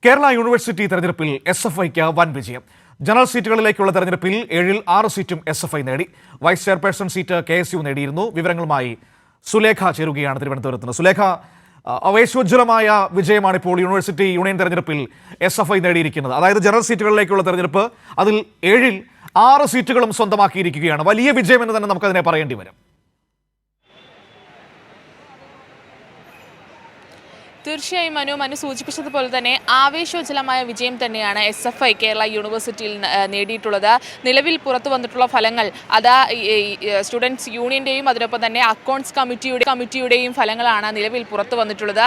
Kerala university തെരഞ്ഞെടുപ്പിൽ SFIക്ക് വൻ വിജയം. ജനറൽ സീറ്റുകളിലേക്കുള്ള തെരഞ്ഞെടുപ്പിൽ 7-ൽ 6 സീറ്റും SFI നേടി. വൈസ് ചെയർപേഴ്സൺ സീറ്റ് KSU നേടിയിരുന്നു. വിവരങ്ങളുമായി സുലേഖ ചേരുകയാണ് തിരുവനന്തപുരത്ത് നിന്ന്. സുലേഖ, ആവേശോജ്വലമായ വിജയമാണ് ഇപ്പോൾ യൂണിവേഴ്സിറ്റി യൂണിയൻ തെരഞ്ഞെടുപ്പിൽ SFI നേടിയിരിക്കുന്നത്. അതായത് ജനറൽ സീറ്റുകളിലേക്കുള്ള തെരഞ്ഞെടുപ്പ്, അതിൽ 7-ൽ 6 സീറ്റുകളും സ്വന്തമാക്കിയിരിക്കുകയാണ്. വലിയ വിജയം എന്ന് തന്നെ നമുക്കതിനെ പറയേണ്ടി വരും. തീർച്ചയായും മനു സൂചിപ്പിച്ചതുപോലെ തന്നെ ആവേശോജ്വലമായ വിജയം തന്നെയാണ് SFI കേരള യൂണിവേഴ്സിറ്റിയിൽ നേടിയിട്ടുള്ളത്. നിലവിൽ പുറത്തു വന്നിട്ടുള്ള ഫലങ്ങൾ അത് സ്റ്റുഡൻസ് യൂണിയന്റെയും അതിനൊപ്പം തന്നെ അക്കൗണ്ട്സ് കമ്മിറ്റിയുടെയും ഫലങ്ങളാണ് നിലവിൽ പുറത്തു വന്നിട്ടുള്ളത്.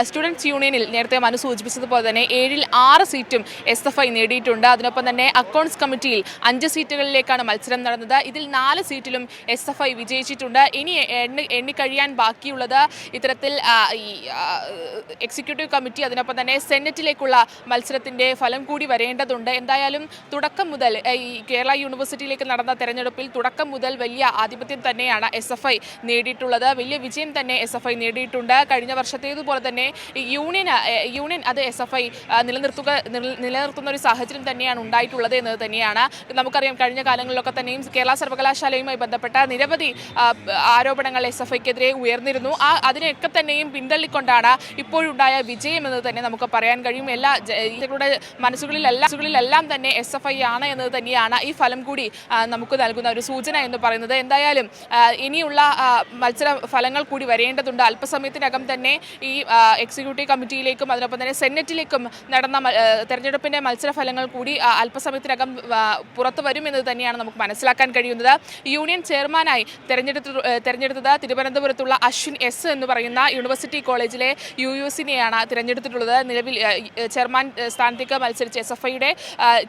സ്റ്റുഡൻസ് യൂണിയനിൽ നേരത്തെ മനു സൂചിപ്പിച്ചതുപോലെ തന്നെ 7-ൽ 6 സീറ്റും SFI നേടിയിട്ടുണ്ട്. അതിനൊപ്പം തന്നെ അക്കൗണ്ട്സ് കമ്മിറ്റിയിൽ 5 സീറ്റുകളിലേക്കാണ് മത്സരം നടന്നത്. ഇതിൽ 4 സീറ്റിലും SFI വിജയിച്ചിട്ടുണ്ട്. ഇനി എണ്ണിക്കഴിയാൻ ബാക്കിയുള്ളത് ഇത്തരത്തിൽ എക്സിക്യൂട്ടീവ് കമ്മിറ്റി അതിനൊപ്പം തന്നെ സെനറ്റിലേക്കുള്ള മത്സരത്തിന്റെ ഫലം കൂടി വരേണ്ടതുണ്ട്. എന്തായാലും തുടക്കം മുതൽ ഈ കേരള യൂണിവേഴ്സിറ്റിയിലേക്ക് നടന്ന തെരഞ്ഞെടുപ്പിൽ തുടക്കം മുതൽ വലിയ ആധിപത്യം തന്നെയാണ് SFI നേടിയിട്ടുള്ളത്. വലിയ വിജയം തന്നെ SFI നേടിയിട്ടുണ്ട്. കഴിഞ്ഞ വർഷത്തേതുപോലെ തന്നെ യൂണിയൻ അത് SFI നിലനിർത്തുന്ന ഒരു സാഹചര്യം തന്നെയാണ് ഉണ്ടായിട്ടുള്ളത് എന്നത് തന്നെയാണ്. നമുക്കറിയാം, കഴിഞ്ഞ കാലങ്ങളിലൊക്കെ തന്നെയും കേരള സർവകലാശാലയുമായി ബന്ധപ്പെട്ട നിരവധി ആരോപണങ്ങൾ SFIക്കെതിരെ ഉയർന്നിരുന്നു. അതിനെയൊക്കെ തന്നെയും പിന്തള്ളിക്കൊണ്ടാണ് ഇപ്പോഴുണ്ടായ വിജയം എന്ന് തന്നെ നമുക്ക് പറയാൻ കഴിയും. ഇവരുടെ മനസ്സുകളിലെല്ലാം തന്നെ SFI ആണ് എന്നത് തന്നെയാണ് ഈ ഫലം കൂടി നമുക്ക് നൽകുന്ന ഒരു സൂചന എന്ന് പറയുന്നത്. എന്തായാലും ഇനിയുള്ള മത്സര ഫലങ്ങൾ കൂടി വരേണ്ടതുണ്ട്. അല്പസമയത്തിനകം തന്നെ ഈ എക്സിക്യൂട്ടീവ് കമ്മിറ്റിയിലേക്കും അതിനൊപ്പം തന്നെ സെനറ്റിലേക്കും നടന്ന തെരഞ്ഞെടുപ്പിന്റെ മത്സര ഫലങ്ങൾ കൂടി അല്പസമയത്തിനകം പുറത്തു വരുമെന്നത് തന്നെയാണ് നമുക്ക് മനസ്സിലാക്കാൻ കഴിയുന്നത്. യൂണിയൻ ചെയർമാനായി തെരഞ്ഞെടുത്തത് തിരുവനന്തപുരത്തുള്ള അശ്വിൻ S എന്ന് പറയുന്ന യൂണിവേഴ്സിറ്റി കോളേജിലെ UUസിനെയാണ് തിരഞ്ഞെടുത്തിട്ടുള്ളത്. നിലവിൽ ചെയർമാൻ സ്ഥാനത്തേക്ക് മത്സരിച്ച SFIയുടെ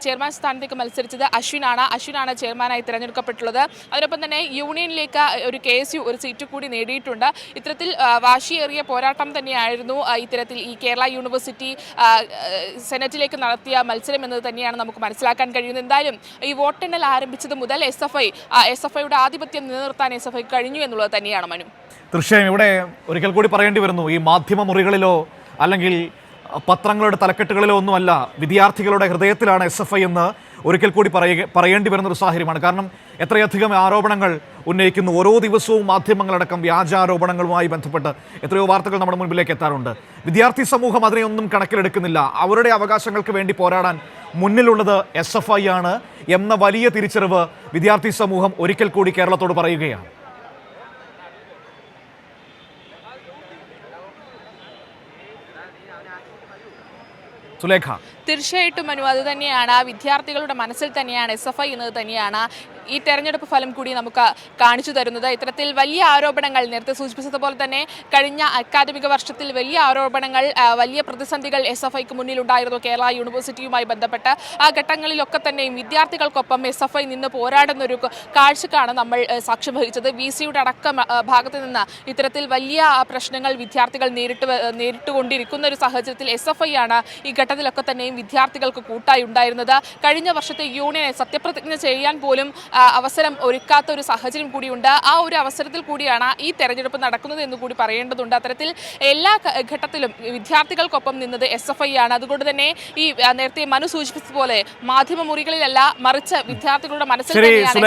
ചെയർമാൻ സ്ഥാനത്തേക്ക് മത്സരിച്ചത് അശ്വിനാണ് ചെയർമാനായി തിരഞ്ഞെടുക്കപ്പെട്ടുള്ളത്. അതിനൊപ്പം തന്നെ യൂണിയനിലേക്ക് ഒരു KSU ഒരു സീറ്റ് കൂടി നേടിയിട്ടുണ്ട്. ഇത്തരത്തിൽ വാശിയേറിയ പോരാട്ടം തന്നെയായിരുന്നു ഇത്തരത്തിൽ ഈ കേരള യൂണിവേഴ്സിറ്റി സെനറ്റിലേക്ക് നടത്തിയ മത്സരം എന്നത് തന്നെയാണ് നമുക്ക് മനസ്സിലാക്കാൻ കഴിയുന്നത്. എന്തായാലും ഈ വോട്ടെണ്ണൽ ആരംഭിച്ചത് മുതൽ SFIയുടെ ആധിപത്യം നിലനിർത്താൻ SFI കഴിഞ്ഞു എന്നുള്ളത് തന്നെയാണ് മനു. തീർച്ചയായും ഇവിടെ ഒരിക്കൽ കൂടി പറയേണ്ടി വരുന്നു, ഈ മാധ്യമ മുറികളിലോ അല്ലെങ്കിൽ പത്രങ്ങളുടെ തലക്കെട്ടുകളിലോ ഒന്നുമല്ല, വിദ്യാർത്ഥികളുടെ ഹൃദയത്തിലാണ് SFI എന്ന് ഒരിക്കൽ കൂടി പറയേണ്ടി വരുന്ന ഒരു സാഹചര്യമാണ്. കാരണം എത്രയധികം ആരോപണങ്ങൾ ഉന്നയിക്കുന്നു. ഓരോ ദിവസവും മാധ്യമങ്ങളടക്കം വ്യാജ ആരോപണങ്ങളുമായി ബന്ധപ്പെട്ട് എത്രയോ വാർത്തകൾ നമ്മുടെ മുൻപിലേക്ക് എത്താറുണ്ട്. വിദ്യാർത്ഥി സമൂഹം അതിനെയൊന്നും കണക്കിലെടുക്കുന്നില്ല. അവരുടെ അവകാശങ്ങൾക്ക് വേണ്ടി പോരാടാൻ മുന്നിലുള്ളത് SFI ആണ് എന്ന വലിയ തിരിച്ചറിവ് വിദ്യാർത്ഥി സമൂഹം ഒരിക്കൽ കൂടി കേരളത്തോട് പറയുകയാണ്. സുലേഖ, തീർച്ചയായിട്ടും മനു, അത് തന്നെയാണ് വിദ്യാർത്ഥികളുടെ മനസ്സിൽ തന്നെയാണ് SFI എന്നത് തന്നെയാണ് ഈ തെരഞ്ഞെടുപ്പ് ഫലം കൂടി നമുക്ക് കാണിച്ചു തരുന്നത്. ഇത്തരത്തിൽ വലിയ ആരോപണങ്ങൾ നേരത്തെ സൂചിപ്പിച്ചതുപോലെ തന്നെ കഴിഞ്ഞ അക്കാദമിക വർഷത്തിൽ വലിയ ആരോപണങ്ങൾ, വലിയ പ്രതിസന്ധികൾ SFIക്ക് മുന്നിലുണ്ടായിരുന്നു കേരള യൂണിവേഴ്സിറ്റിയുമായി ബന്ധപ്പെട്ട്. ആ ഘട്ടങ്ങളിലൊക്കെ തന്നെയും വിദ്യാർത്ഥികൾക്കൊപ്പം SFI നിന്ന് പോരാടുന്നൊരു കാഴ്ചക്കാണ് നമ്മൾ സാക്ഷ്യം വഹിച്ചത്. VCയുടെ അടക്കം ഭാഗത്ത് നിന്ന് ഇത്തരത്തിൽ വലിയ പ്രശ്നങ്ങൾ വിദ്യാർത്ഥികൾ നേരിട്ടുകൊണ്ടിരിക്കുന്ന ഒരു സാഹചര്യത്തിൽ SFI ആണ് ഈ ഘട്ടത്തിലൊക്കെ തന്നെയും വിദ്യാർത്ഥികൾക്ക് കൂട്ടായി ഉണ്ടായിരുന്നത്. കഴിഞ്ഞ വർഷത്തെ യൂണിയനെ സത്യപ്രതിജ്ഞ ചെയ്യാൻ പോലും അവസരം ഒരുക്കാത്ത ഒരു സാഹചര്യം കൂടിയുണ്ട്. ആ ഒരു അവസരത്തിൽ കൂടിയാണ് ഈ തെരഞ്ഞെടുപ്പ് നടക്കുന്നത് എന്ന് കൂടി പറയേണ്ടതുണ്ട്. അത്തരത്തിൽ എല്ലാ ഘട്ടത്തിലും വിദ്യാർത്ഥികൾക്കൊപ്പം നിന്നത് SFI ആണ്. അതുകൊണ്ട് തന്നെ ഈ നേരത്തെ മനു സൂചിപ്പിച്ചതുപോലെ മാധ്യമ മുറികളിലല്ല, മറിച്ച് വിദ്യാർത്ഥികളുടെ മനസ്സിൽ തന്നെയാണ്